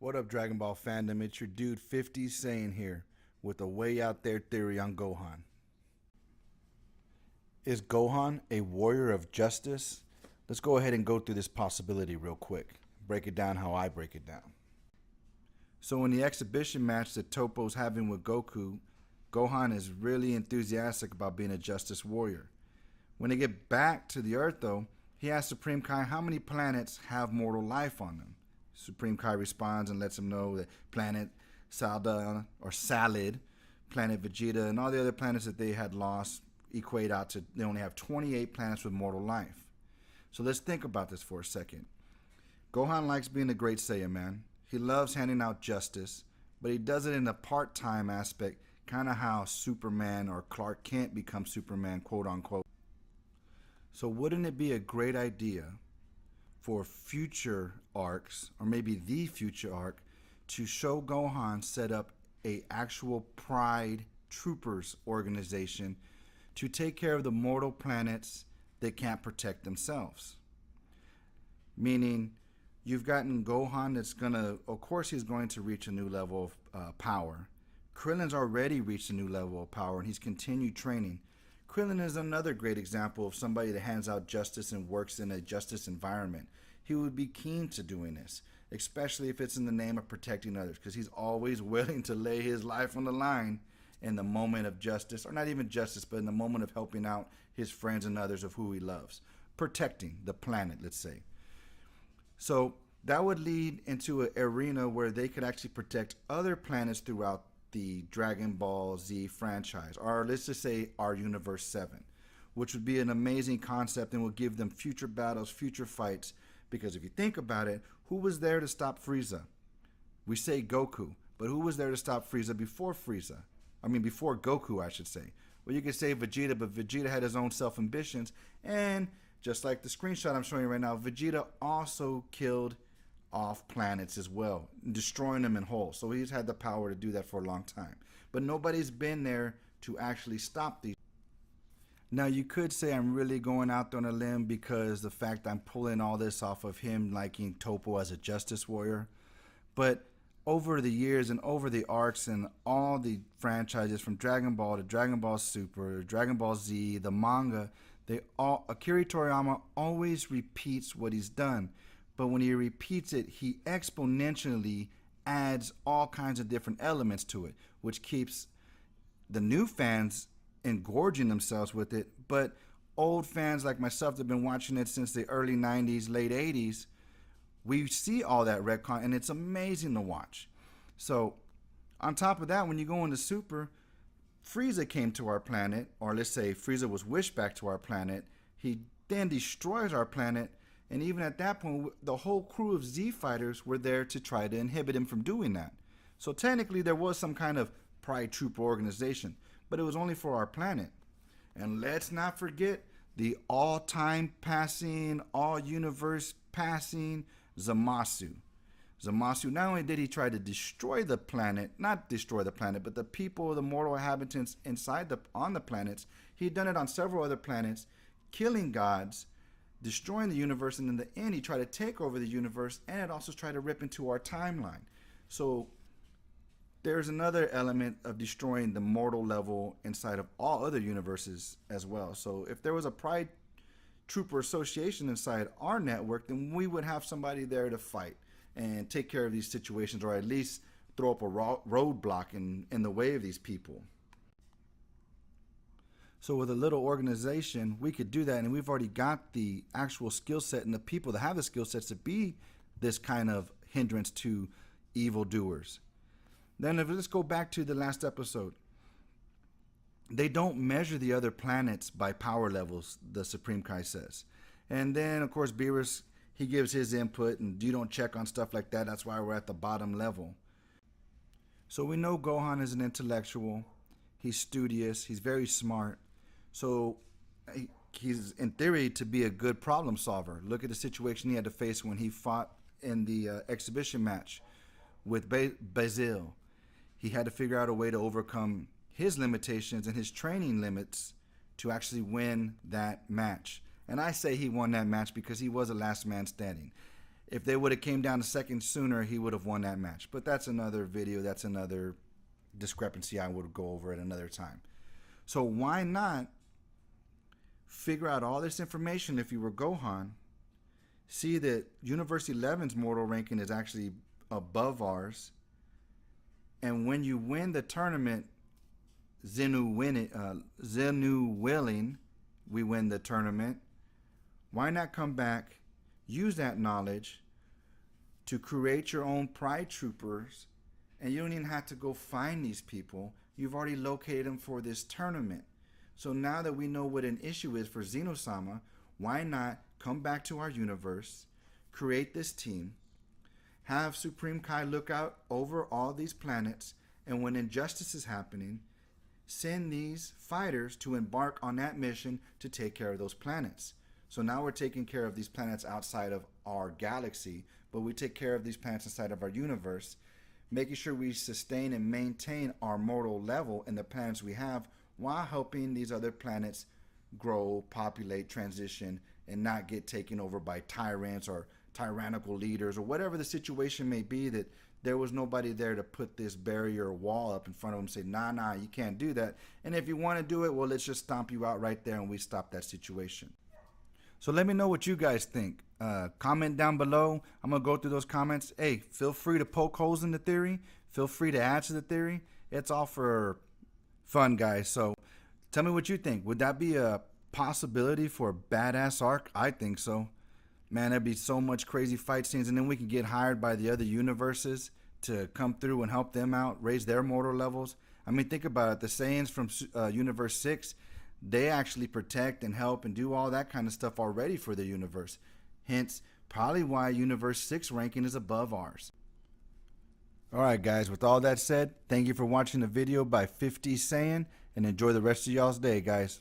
What up, Dragon Ball fandom? It's your dude 50 saying here with a way out there theory on Gohan. Is Gohan a warrior of justice? Let's go ahead and go through this possibility real quick. Break it down how I break it down. So in the exhibition match that Toppo's having with Goku, Gohan is really enthusiastic about being a justice warrior. When they get back to the Earth though, he asks Supreme Kai how many planets have mortal life on them. Supreme Kai responds and lets him know that planet Salda or Salad, planet Vegeta, and all the other planets that they had lost equate out to they only have 28 planets with mortal life. So let's think about this for a second. Gohan likes being a great Saiyan man. He loves handing out justice, but he does it in a part-time aspect, kind of how Superman or Clark Kent becomes Superman, quote unquote. So wouldn't it be a great idea for future arcs, or maybe the future arc, to show Gohan set up a actual Pride Troopers organization to take care of the mortal planets that can't protect themselves? Meaning, you've gotten Gohan that's gonna, of course he's going to reach a new level of power. Krillin's already reached a new level of power and he's continued training. Krillin is another great example of somebody that hands out justice and works in a justice environment. He would be keen to doing this, especially if it's in the name of protecting others, because he's always willing to lay his life on the line in the moment of justice, or not even justice, but in the moment of helping out his friends and others of who he loves. Protecting the planet, let's say. So that would lead into an arena where they could actually protect other planets throughout the Dragon Ball Z franchise, or let's just say our Universe 7, which would be an amazing concept and would give them future battles, future fights, because if you think about it, who was there to stop Frieza? We say Goku, but who was there to stop Frieza before Frieza? I mean, before Goku, I should say. Well, you could say Vegeta, but Vegeta had his own self-ambitions, and just like the screenshot I'm showing you right now, Vegeta also killed off planets as well, destroying them in whole. So he's had the power to do that for a long time. But nobody's been there to actually stop these. Now you could say I'm really going out on a limb because the fact I'm pulling all this off of him liking Toppo as a justice warrior. But over the years and over the arcs and all the franchises from Dragon Ball to Dragon Ball Super, Dragon Ball Z, the manga, Akira Toriyama always repeats what he's done. But when he repeats it, he exponentially adds all kinds of different elements to it, which keeps the new fans engorging themselves with it. But old fans like myself that have been watching it since the early 90s, late 80s, we see all that retcon, and it's amazing to watch. So on top of that, when you go into Super, Frieza came to our planet, or let's say Frieza was wished back to our planet. He then destroys our planet. And even at that point, the whole crew of Z fighters were there to try to inhibit him from doing that. So technically, there was some kind of Pride Trooper organization, but it was only for our planet. And let's not forget the all-time passing, all-universe passing Zamasu. Zamasu, not only did he try to destroy the planet, not destroy the planet, but the people, the mortal inhabitants on the planets, he'd done it on several other planets, killing gods, destroying the universe, and in the end he tried to take over the universe, and it also tried to rip into our timeline. So there's another element of destroying the mortal level inside of all other universes as well. So if there was a Pride Trooper Association inside our network, then we would have somebody there to fight and take care of these situations, or at least throw up a roadblock in the way of these people. So with a little organization, we could do that, and we've already got the actual skill set and the people that have the skill sets to be this kind of hindrance to evildoers. Then let's go back to the last episode. They don't measure the other planets by power levels, the Supreme Kai says. And then, of course, Beerus, he gives his input, and you don't check on stuff like that. That's why we're at the bottom level. So we know Gohan is an intellectual. He's studious. He's very smart. So he's in theory to be a good problem solver. Look at the situation he had to face when he fought in the exhibition match with Basil. He had to figure out a way to overcome his limitations and his training limits to actually win that match. And I say he won that match because he was a last man standing. If they would have came down a second sooner, he would have won that match. But that's another video. That's another discrepancy I would go over at another time. So why not figure out all this information if you were Gohan, see that Universe 11's mortal ranking is actually above ours, and when you win the tournament, Zenu willing, we win the tournament. Why not come back, use that knowledge to create your own Pride Troopers, and you don't even have to go find these people. You've already located them for this tournament. So now that we know what an issue is for Zeno-sama, why not come back to our universe, create this team, have Supreme Kai look out over all these planets, and when injustice is happening, send these fighters to embark on that mission to take care of those planets. So now we're taking care of these planets outside of our galaxy, but we take care of these planets inside of our universe, making sure we sustain and maintain our mortal level in the planets we have while helping these other planets grow, populate, transition, and not get taken over by tyrants or tyrannical leaders or whatever the situation may be, that there was nobody there to put this barrier or wall up in front of them and say, nah, you can't do that. And if you want to do it, well, let's just stomp you out right there and we stop that situation. So let me know what you guys think. Comment down below. I'm going to go through those comments. Hey, feel free to poke holes in the theory. Feel free to add to the theory. It's all for fun, guys. So tell me what you think. Would that be a possibility for a badass arc? I think so. Man, there'd be so much crazy fight scenes, and then we can get hired by the other universes to come through and help them out, raise their mortal levels. I mean, think about it. The Saiyans from Universe 6, they actually protect and help and do all that kind of stuff already for the universe. Hence, probably why Universe 6 ranking is above ours. Alright guys, with all that said, thank you for watching the video by 50 Saiyan, and enjoy the rest of y'all's day, guys.